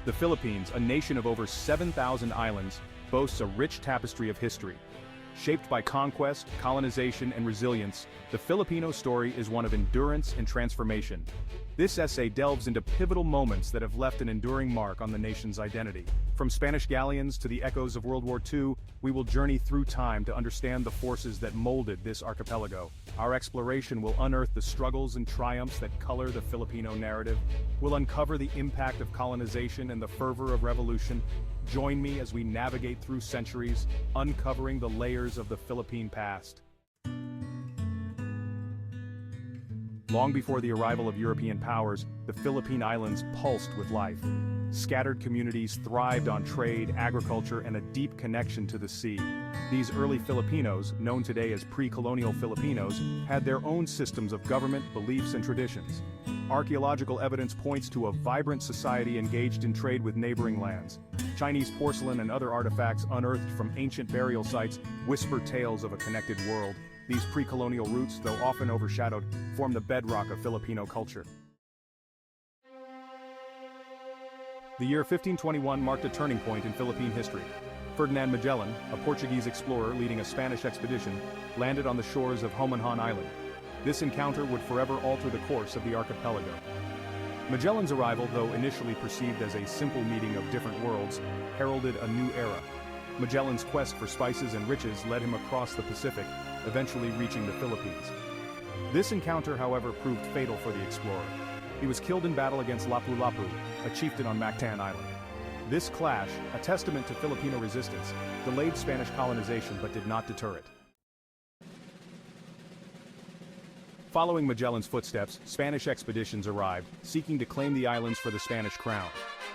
The Philippines, a nation of over 7,000 islands, boasts a rich tapestry of history. Shaped by conquest, colonization, and resilience, the Filipino story is one of endurance and transformation. This essay delves into pivotal moments that have left an enduring mark on the nation's identity. From Spanish galleons to the echoes of World War II, we will journey through time to understand the forces that molded this archipelago. Our exploration will unearth the struggles and triumphs that color the Filipino narrative. We'll uncover the impact of colonization and the fervor of revolution. Join me as we navigate through centuries, uncovering the layers of the Philippine past. Long before the arrival of European powers, the Philippine Islands pulsed with life. Scattered communities thrived on trade, agriculture, and a deep connection to the sea. These early Filipinos, known today as pre-colonial Filipinos, had their own systems of government, beliefs, and traditions. Archaeological evidence points to a vibrant society engaged in trade with neighboring lands. Chinese porcelain and other artifacts unearthed from ancient burial sites whisper tales of a connected world. These pre-colonial roots, though often overshadowed, form the bedrock of Filipino culture. The year 1521 marked a turning point in Philippine history. Ferdinand Magellan, a Portuguese explorer leading a Spanish expedition, landed on the shores of Homonhon Island. This encounter would forever alter the course of the archipelago. Magellan's arrival, though initially perceived as a simple meeting of different worlds, heralded a new era. Magellan's quest for spices and riches led him across the Pacific, eventually reaching the Philippines. This encounter, however, proved fatal for the explorer. He was killed in battle against Lapu-Lapu, a chieftain on Mactan Island. This clash, a testament to Filipino resistance, delayed Spanish colonization but did not deter it. Following Magellan's footsteps, Spanish expeditions arrived, seeking to claim the islands for the Spanish crown.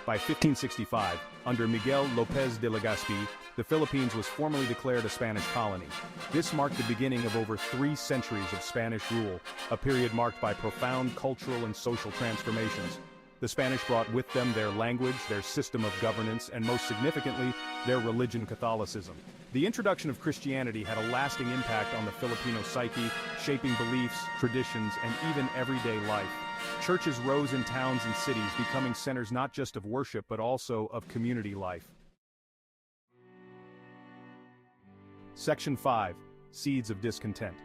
By 1565, under Miguel López de Legazpi, the Philippines was formally declared a Spanish colony. This marked the beginning of over 3 centuries of Spanish rule, a period marked by profound cultural and social transformations. The Spanish brought with them their language, their system of governance, and most significantly, their religion, Catholicism. The introduction of Christianity had a lasting impact on the Filipino psyche, shaping beliefs, traditions, and even everyday life. Churches rose in towns and cities, becoming centers not just of worship but also of community life. Section 5. Seeds of Discontent.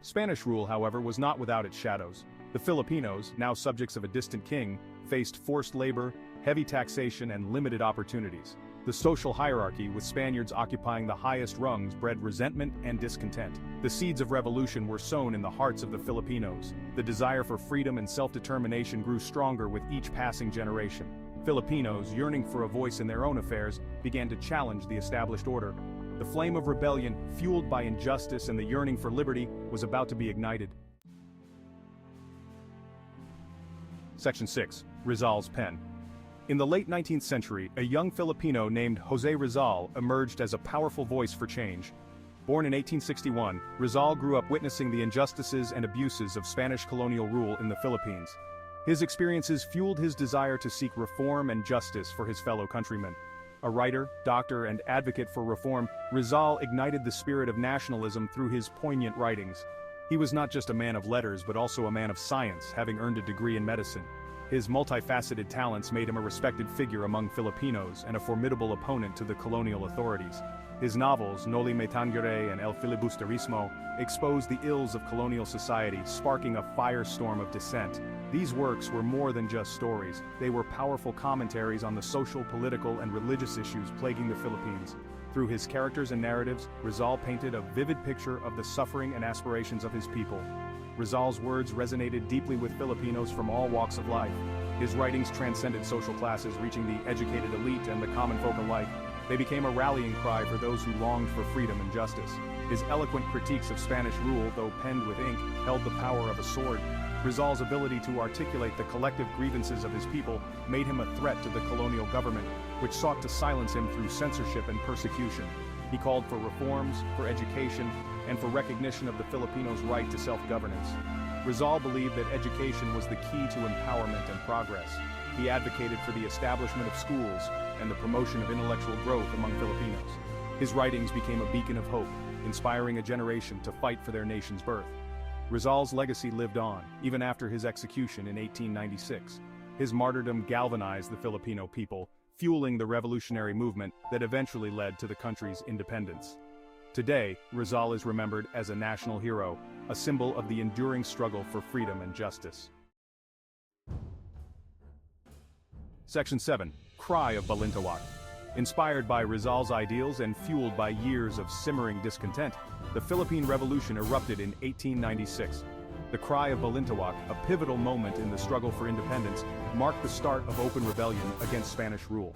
Spanish rule, however, was not without its shadows. The Filipinos, now subjects of a distant king, faced forced labor, heavy taxation, and limited opportunities. The social hierarchy, with Spaniards occupying the highest rungs, bred resentment and discontent. The seeds of revolution were sown in the hearts of the Filipinos. The desire for freedom and self-determination grew stronger with each passing generation. Filipinos, yearning for a voice in their own affairs, began to challenge the established order. The flame of rebellion, fueled by injustice and the yearning for liberty, was about to be ignited. Section 6. Rizal's pen. In the late 19th century, a young Filipino named José Rizal emerged as a powerful voice for change. Born in 1861, Rizal grew up witnessing the injustices and abuses of Spanish colonial rule in the Philippines. His experiences fueled his desire to seek reform and justice for his fellow countrymen. A writer, doctor, and advocate for reform, Rizal ignited the spirit of nationalism through his poignant writings. He was not just a man of letters but also a man of science, having earned a degree in medicine. His multifaceted talents made him a respected figure among Filipinos and a formidable opponent to the colonial authorities. His novels, Noli Me Tangere and El Filibusterismo, exposed the ills of colonial society, sparking a firestorm of dissent. These works were more than just stories. They were powerful commentaries on the social, political, and religious issues plaguing the Philippines. Through his characters and narratives, Rizal painted a vivid picture of the suffering and aspirations of his people. Rizal's words resonated deeply with Filipinos from all walks of life. His writings transcended social classes, reaching the educated elite and the common folk alike. They became a rallying cry for those who longed for freedom and justice. His eloquent critiques of Spanish rule, though penned with ink, held the power of a sword. Rizal's ability to articulate the collective grievances of his people made him a threat to the colonial government, which sought to silence him through censorship and persecution. He called for reforms, for education, and for recognition of the Filipinos' right to self-governance. Rizal believed that education was the key to empowerment and progress. He advocated for the establishment of schools and the promotion of intellectual growth among Filipinos. His writings became a beacon of hope, inspiring a generation to fight for their nation's birth. Rizal's legacy lived on, even after his execution in 1896. His martyrdom galvanized the Filipino people, fueling the revolutionary movement that eventually led to the country's independence. Today, Rizal is remembered as a national hero, a symbol of the enduring struggle for freedom and justice. Section 7. Cry of Balintawak. Inspired by Rizal's ideals and fueled by years of simmering discontent, the Philippine Revolution erupted in 1896. The Cry of Balintawak, a pivotal moment in the struggle for independence, marked the start of open rebellion against Spanish rule.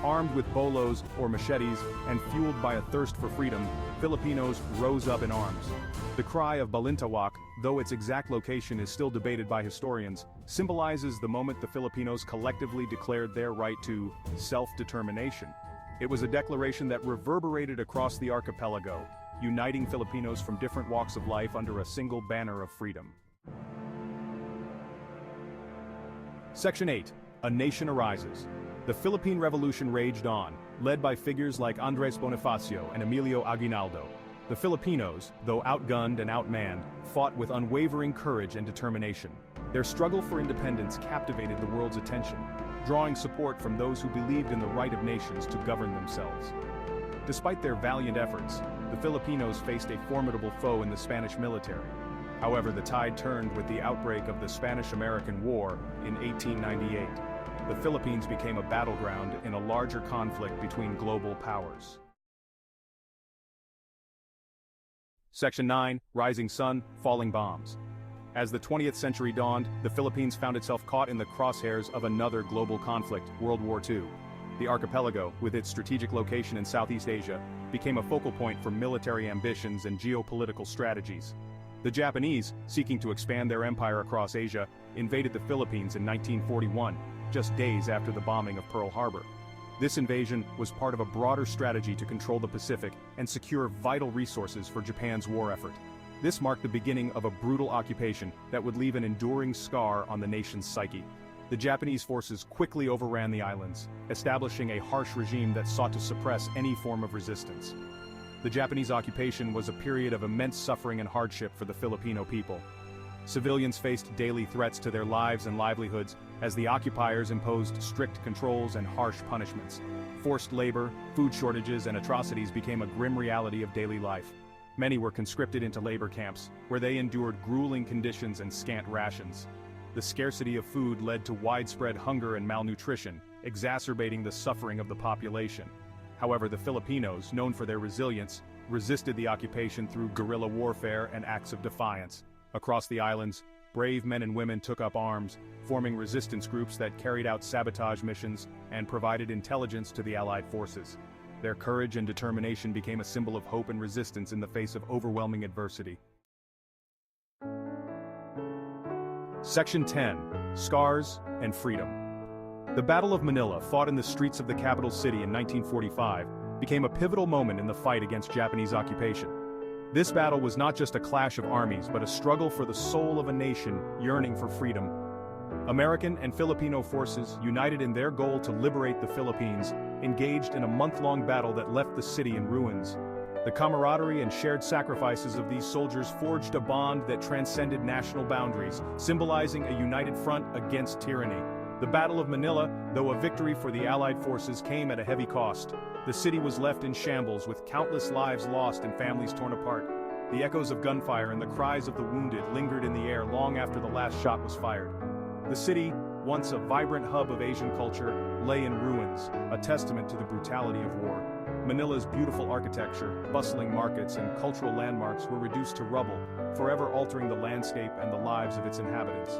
Armed with bolos or machetes and fueled by a thirst for freedom, Filipinos rose up in arms. The Cry of Balintawak, though its exact location is still debated by historians, symbolizes the moment the Filipinos collectively declared their right to self-determination. It was a declaration that reverberated across the archipelago, uniting Filipinos from different walks of life under a single banner of freedom. Section 8. A Nation Arises. The Philippine Revolution raged on, led by figures like Andres Bonifacio and Emilio Aguinaldo. The Filipinos, though outgunned and outmanned, fought with unwavering courage and determination. Their struggle for independence captivated the world's attention, drawing support from those who believed in the right of nations to govern themselves. Despite their valiant efforts, the Filipinos faced a formidable foe in the Spanish military. However, the tide turned with the outbreak of the Spanish-American War in 1898. The Philippines became a battleground in a larger conflict between global powers. Section 9. Rising Sun, Falling Bombs. As the 20th century dawned, the Philippines found itself caught in the crosshairs of another global conflict, World War II. The archipelago, with its strategic location in Southeast Asia, became a focal point for military ambitions and geopolitical strategies. The Japanese, seeking to expand their empire across Asia, invaded the Philippines in 1941, just days after the bombing of Pearl Harbor. This invasion was part of a broader strategy to control the Pacific and secure vital resources for Japan's war effort. This marked the beginning of a brutal occupation that would leave an enduring scar on the nation's psyche. The Japanese forces quickly overran the islands, establishing a harsh regime that sought to suppress any form of resistance. The Japanese occupation was a period of immense suffering and hardship for the Filipino people. Civilians faced daily threats to their lives and livelihoods as the occupiers imposed strict controls and harsh punishments. Forced labor, food shortages, and atrocities became a grim reality of daily life. Many were conscripted into labor camps, where they endured grueling conditions and scant rations. The scarcity of food led to widespread hunger and malnutrition, exacerbating the suffering of the population. However, the Filipinos, known for their resilience, resisted the occupation through guerrilla warfare and acts of defiance. Across the islands, brave men and women took up arms, forming resistance groups that carried out sabotage missions and provided intelligence to the Allied forces. Their courage and determination became a symbol of hope and resistance in the face of overwhelming adversity. Section 10. Scars and Freedom. The Battle of Manila, fought in the streets of the capital city in 1945, became a pivotal moment in the fight against Japanese occupation. This battle was not just a clash of armies, but a struggle for the soul of a nation yearning for freedom. American and Filipino forces, united in their goal to liberate the Philippines, engaged in a month-long battle that left the city in ruins. The camaraderie and shared sacrifices of these soldiers forged a bond that transcended national boundaries, symbolizing a united front against tyranny. The Battle of Manila, though a victory for the Allied forces, came at a heavy cost. The city was left in shambles, with countless lives lost and families torn apart. The echoes of gunfire and the cries of the wounded lingered in the air long after the last shot was fired. The city, once a vibrant hub of Asian culture, lay in ruins, a testament to the brutality of war. Manila's beautiful architecture, bustling markets, and cultural landmarks were reduced to rubble, forever altering the landscape and the lives of its inhabitants.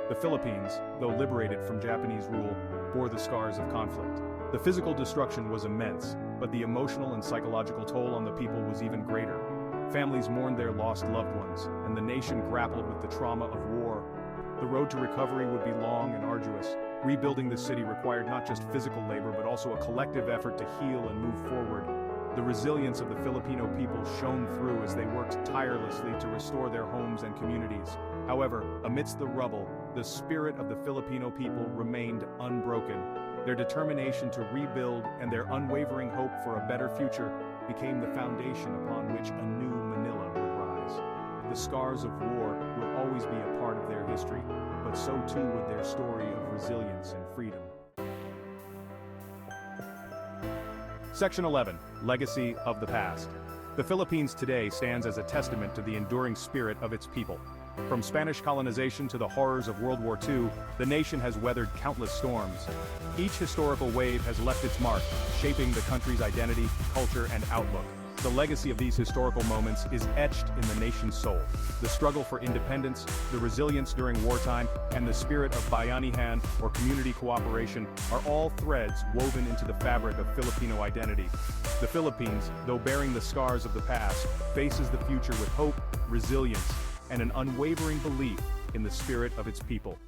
The Philippines, though liberated from Japanese rule, bore the scars of conflict. The physical destruction was immense, but the emotional and psychological toll on the people was even greater. Families mourned their lost loved ones, and the nation grappled with the trauma of war. The road to recovery would be long and arduous. Rebuilding the city required not just physical labor, but also a collective effort to heal and move forward. The resilience of the Filipino people shone through as they worked tirelessly to restore their homes and communities. However, amidst the rubble, the spirit of the Filipino people remained unbroken. Their determination to rebuild and their unwavering hope for a better future became the foundation upon which a new Manila would rise. The scars of war would always be a part of their history, but so too would their story of resilience and freedom. Section 11. Legacy of the past. The Philippines today stands as a testament to the enduring spirit of its people. From Spanish colonization to the horrors of World War II, the nation has weathered countless storms. Each historical wave has left its mark, shaping the country's identity, culture, and outlook. The legacy of these historical moments is etched in the nation's soul. The struggle for independence, the resilience during wartime, and the spirit of bayanihan, or community cooperation, are all threads woven into the fabric of Filipino identity. The Philippines, though bearing the scars of the past, faces the future with hope, resilience, and an unwavering belief in the spirit of its people.